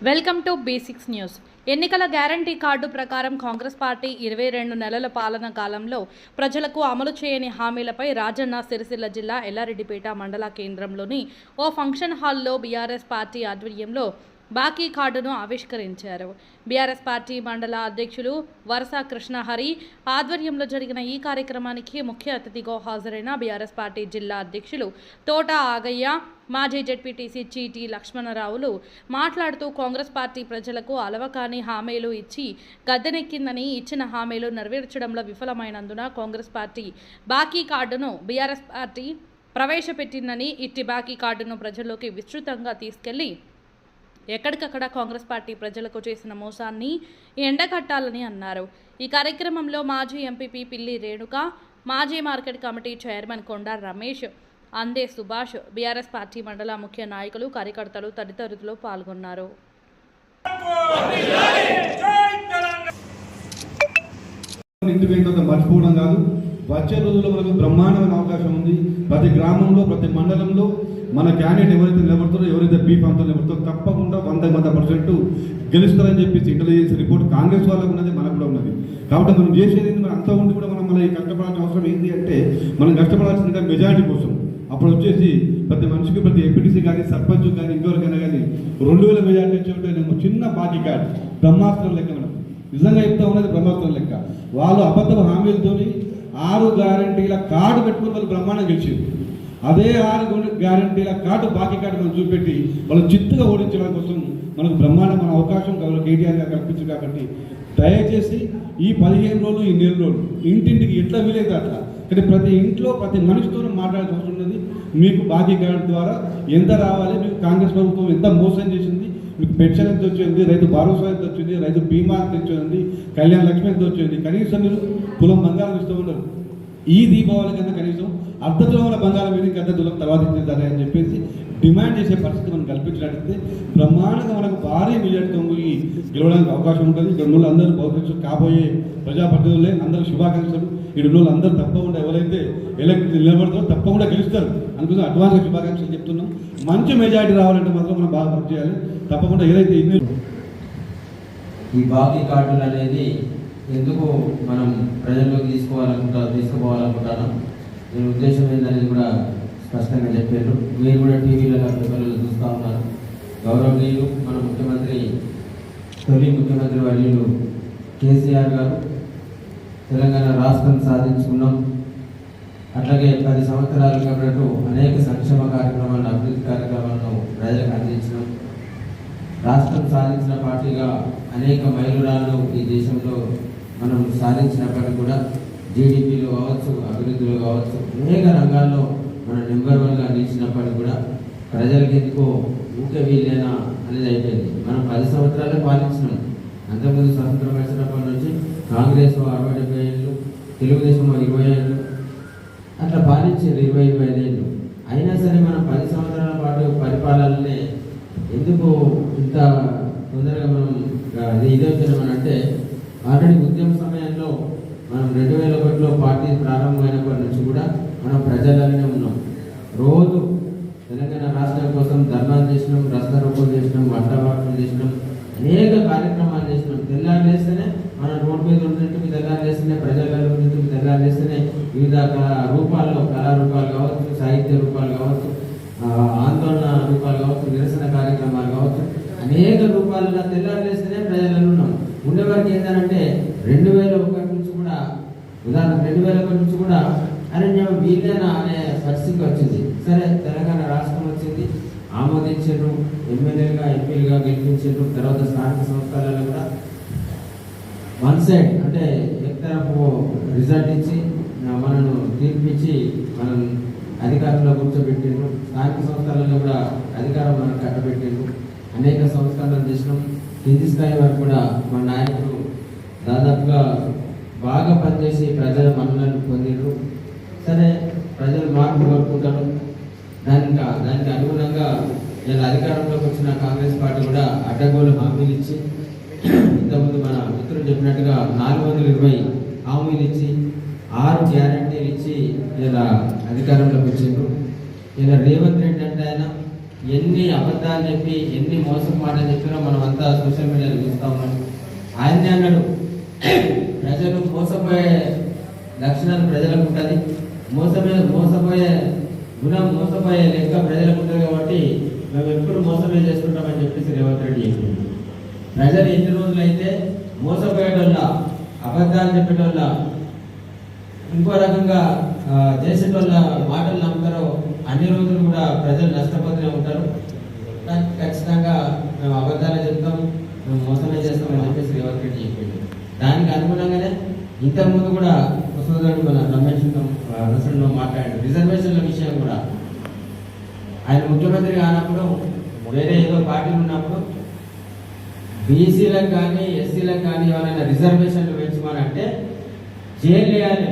Welcome to B6 news. ఎన్నికల guarantee card ప్రకారం Congress party 22 నెలల పాలన కాలంలో ప్రజలకు అమలు చేయని హామీలపై రాజన్న సిరిసిల్ల జిల్లా ఎల్లారెడ్డిపేట మండల కేంద్రంలోని ఓ ఫంక్షన్ హాల్లో బీఆర్ఎస్ పార్టీ ఆధ్వర్యంలో బాకీ కార్డును ఆవిష్కరించారు. బీఆర్ఎస్ పార్టీ మండల అధ్యక్షులు వరస కృష్ణహరి ఆధ్వర్యంలో జరిగిన ఈ కార్యక్రమానికి ముఖ్య అతిథిగా హాజరైన బీఆర్ఎస్ పార్టీ జిల్లా అధ్యక్షులు తోట ఆగయ్య, మాజీ జెడ్పీటీసీ చీటీ లక్ష్మణరావులు మాట్లాడుతూ కాంగ్రెస్ పార్టీ ప్రజలకు అలవకాని హామీలు ఇచ్చి గద్దెనెక్కిందని, ఇచ్చిన హామీలు నెరవేర్చడంలో విఫలమైనందున కాంగ్రెస్ పార్టీ బాకీ కార్డును బీఆర్ఎస్ పార్టీ ప్రవేశపెట్టిందని, ఇట్టి బాకీ కార్డును ప్రజల్లోకి విస్తృతంగా తీసుకెళ్లి ఎక్కడికక్కడ కాంగ్రెస్ పార్టీ ప్రజలకు చేసిన మోసాన్ని ఎండగట్టాలని అన్నారు. ఈ కార్యక్రమంలో మాజీ ఎంపీపీ పిల్లి రేణుక, మాజీ మార్కెట్ కమిటీ చైర్మన్ కొండ రమేష్, అందే సుభాష్, బీఆర్ఎస్ పార్టీ మండల ముఖ్య నాయకులు, కార్యకర్తలు తదితరులు పాల్గొన్నారు. మర్చిపోవడం కాదు, వచ్చే రోజుల్లో మనకు బ్రహ్మాండమైన అవకాశం ఉంది. ప్రతి గ్రామంలో, ప్రతి మండలంలో మన క్యాండిడేట్ ఎవరైతే నిలబడతారో, ఎవరైతే బీఫామ్తో నిలబడతారో తప్పకుండా 100% గెలుస్తారని చెప్పేసి ఇంటెలిజెన్స్ రిపోర్ట్ కాంగ్రెస్ వాళ్ళకు ఉన్నది, మనకు కూడా ఉన్నది. కాబట్టి మనం చేసేది మనం అంతా ఉండి కూడా మనం మళ్ళీ కష్టపడాల్సిన అవసరం ఏంటి అంటే, మనం కష్టపడాల్సిందిగా మెజారిటీ కోసం. అప్పుడు వచ్చేసి ప్రతి మనిషికి, ప్రతి ఎంపీటీసీ కానీ, సర్పంచ్ కానీ, ఇంకెవరికైనా కానీ 2000 మెజారిటీ వచ్చేటప్పుడు చిన్న బాకీ కార్డు బ్రహ్మాస్త్రం లెక్క. మనం నిజంగా చెప్తా ఉన్నది బ్రహ్మాస్త్రం లెక్క. వాళ్ళు అబద్ధ హామీలతోని 6 గ్యారంటీల కార్డు పెట్టుకుని వాళ్ళు బ్రహ్మాండం గెలిచింది. అదే 6 గ్యారంటీల కార్డు బాకీ కార్డు మనం చూపెట్టి వాళ్ళు చిత్తుగా ఓడించడం కోసం మనకు బ్రహ్మాండమైన అవకాశం కేటీఆర్ గారు కల్పించారు. కాబట్టి దయచేసి ఈ 15 రోజులు, ఈ నెల రోజులు ఇంటింటికి ఎట్లా వీలైతే అట్లా, కానీ ప్రతి ఇంట్లో ప్రతి మనిషితో మాట్లాడాల్సిన అవసరం ఉన్నది. మీకు బాకీ కార్డు ద్వారా ఎంత రావాలి, మీకు కాంగ్రెస్ ప్రభుత్వం ఎంత మోసం చేసింది, మీకు పెన్షన్ ఎంత వచ్చింది, రైతు భరోసా ఎంత వచ్చింది, రైతు బీమా ఎంత వచ్చింది, కళ్యాణ లక్ష్మి ఎంత వచ్చింది, కనీసం మీరు కులం బంగారం ఇస్తూ ఉన్నారు. ఈ దీపావళి కింద కనీసం అర్ధతులముల బంగారం మీద ఇంకా అర్ధతులం తర్వాత ఇచ్చేదారే అని చెప్పేసి డిమాండ్ చేసే పరిస్థితి మనం కల్పించినట్లయితే బ్రహ్మాండంగా మనకు భారీ మెజార్టీతో గెలవడానికి అవకాశం ఉంటుంది. ఇక్కడ ఉన్న అందరూ భవిష్యత్తు కాబోయే ప్రజాప్రతినిధులే, అందరూ శుభాకాంక్షలు. ఇక్కడ ఉన్న అందరూ తప్పకుండా ఎవరైతే ఎలక్ట్ నిలబడతారో తప్పకుండా గెలుస్తారు అందుకోసం అడ్వాన్స్గా శుభాకాంక్షలు చెప్తున్నాం. మంచి మెజార్టీ రావాలంటే మాత్రం మనం బాగా వర్క్ చేయాలి. తప్పకుండా ఏదైతే ఈ బాకీ కార్డులు అనేది ఎందుకు మనం ప్రజల్లోకి తీసుకుపోవాలనుకుంటాను, దీని ఉద్దేశం ఏంటనేది కూడా స్పష్టంగా చెప్పారు. మీరు కూడా టీవీలలో, పేపర్లలో చూస్తూ ఉన్నారు. గౌరవనీయులు మన తొలి ముఖ్యమంత్రి వర్యులు కేసీఆర్ గారు తెలంగాణ రాష్ట్రం సాధించుకున్నాం. అట్లాగే 10 సంవత్సరాల పాటు అనేక సంక్షేమ కార్యక్రమాలను, అభివృద్ధి కార్యక్రమాలను ప్రజలకు అందించడం, రాష్ట్రం సాధించిన పార్టీగా అనేక మైలురాళ్ళు ఈ దేశంలో మనం సాధించినప్పటికీ కూడా జీడిపిలో కావచ్చు, అభివృద్ధిలో కావచ్చు, అనేక రంగాల్లో మనం నెంబర్ 1గా నిలిచినప్పటికీ కూడా ప్రజలకి ఎందుకో ఊకే వీలేనా అనేది అయిపోయింది. మనం 10 సంవత్సరాలే పాలించినాం. అంతకుముందు స్వతంత్రం వచ్చినప్పటి నుంచి కాంగ్రెస్ 60-70 ఏళ్ళు, తెలుగుదేశం 20 ఏళ్ళు అట్లా పాలించారు, 20-25 ఏళ్ళు. అయినా సరే మనం 10 సంవత్సరాల పాటు పరిపాలననే ఎందుకు ఇంత తొందరగా మనం ఇదవుతున్నామని అంటే, ఆల్రెడీ ఉద్యమ సమయంలో మనం 2001లో పార్టీ ప్రారంభమైనప్పటి నుంచి కూడా మనం ప్రజలనే ఉన్నాం. రోజు తెలంగాణ రాష్ట్రం కోసం ధర్నాలు చేసినాం, రస్తారోకోలు చేసినాం, అడ్డబాట్లు చేసినాం, అనేక కార్యక్రమాలు చేసినాం. తెల్లారు చేస్తేనే మన రోడ్డు మీద ఉన్నట్టు తెల్లారు చేస్తేనే, ప్రజలలో ఉన్నట్టు తెల్లారు చేస్తేనే వివిధ రూపాల్లో, కళారూపాలు కావచ్చు, సాహిత్య రూపాలు కావచ్చు, ఆందోళన రూపాలు కావచ్చు, నిరసన కార్యక్రమాలు కావచ్చు, అనేక రూపాలలో తెల్లారు చేస్తేనే ప్రజలలో ఉన్నాం. ఉండేవారికి ఏంటంటే 2001 నుంచి కూడా, ఉదాహరణ 2001 నుంచి కూడా అరణ్యం వీళ్ళేనా అనే పరిస్థితి వచ్చింది. సరే, తెలంగాణ రాష్ట్రం వచ్చింది, ఆమోదించారు, ఎమ్మెల్యేలుగా, ఎంపీలుగా గెలిపించారు. తర్వాత స్థానిక సంస్థలలో కూడా 1 సైడ్ అంటే ఎక్తరపు రిజల్ట్ ఇచ్చి మనను తీర్పిచ్చి మనం అధికారంలో కూర్చోబెట్టిండ్రు. స్థానిక సంస్థలలో కూడా అధికారం మనకు కట్టబెట్టిండ్రు. అనేక సంస్కరణలు చేసినాం. కింది స్థాయి వరకు కూడా మన నాయకులు దాదాపుగా బాగా పనిచేసి ప్రజల మన్ననలు పొందిండ్రు. సరే, ప్రజలు మార్పు కోరుకుంటారు. దానికి అనుగుణంగా ఇలా అధికారంలోకి వచ్చిన కాంగ్రెస్ పార్టీ కూడా అడ్డగోలు హామీలు ఇచ్చి, ఇంతకుముందు మన మిత్రులు చెప్పినట్టుగా 420 హామీలు ఇచ్చి, 6 గ్యారంటీలు ఇచ్చి ఇలా అధికారంలోకి వచ్చిండ్రు. ఇలా రేవంత్ రెడ్డి అంటే ఆయన ఎన్ని అబద్ధాలు చెప్పి ఎన్ని మోసం మాటలు చెప్పినా మనం అంతా సోషల్ మీడియాలో చూస్తూ ఉన్నాం. ఆయనే అన్నాడు, ప్రజలు మోసపోయే లక్షణాలు ప్రజలకు ఉంటుంది, మోసపోయే గుణం మోసపోయే లెక్క ప్రజలకు ఉంటుంది, కాబట్టి మేము ఎప్పుడు మోసమే చేసుకుంటామని చెప్పేసి రేవంత్ రెడ్డి చెప్పింది. ప్రజలు ఎన్ని రోజులైతే మోసపోయేటోళ్ళ, అబద్ధాలు చెప్పేటోళ్ళ, ఇంకో రకంగా చేసేటోళ్ళ మాటలు నమ్ముతారో అన్ని రోజులు కూడా ప్రజలు నష్టపోతూనే ఉంటారు. ఖచ్చితంగా మేము అబద్ధాలే చెప్తాం, మేము మోసమే చేస్తామని చెప్పేసి రేవంత్ రెడ్డి చెప్పింది. దానికి అనుగుణంగానే ఇంతకుముందు కూడా సోదరుడు మన రమేష్ నరసింహ మాట్లాడాడు. రిజర్వేషన్ల విషయం కూడా ఆయన ముఖ్యమంత్రి కానప్పుడు వేరే ఏదో పార్టీలు ఉన్నప్పుడు బీసీలకు కానీ ఎస్సీలకు కానీ ఎవరైనా రిజర్వేషన్లు పెంచమని అంటే జైలు వేయాలి,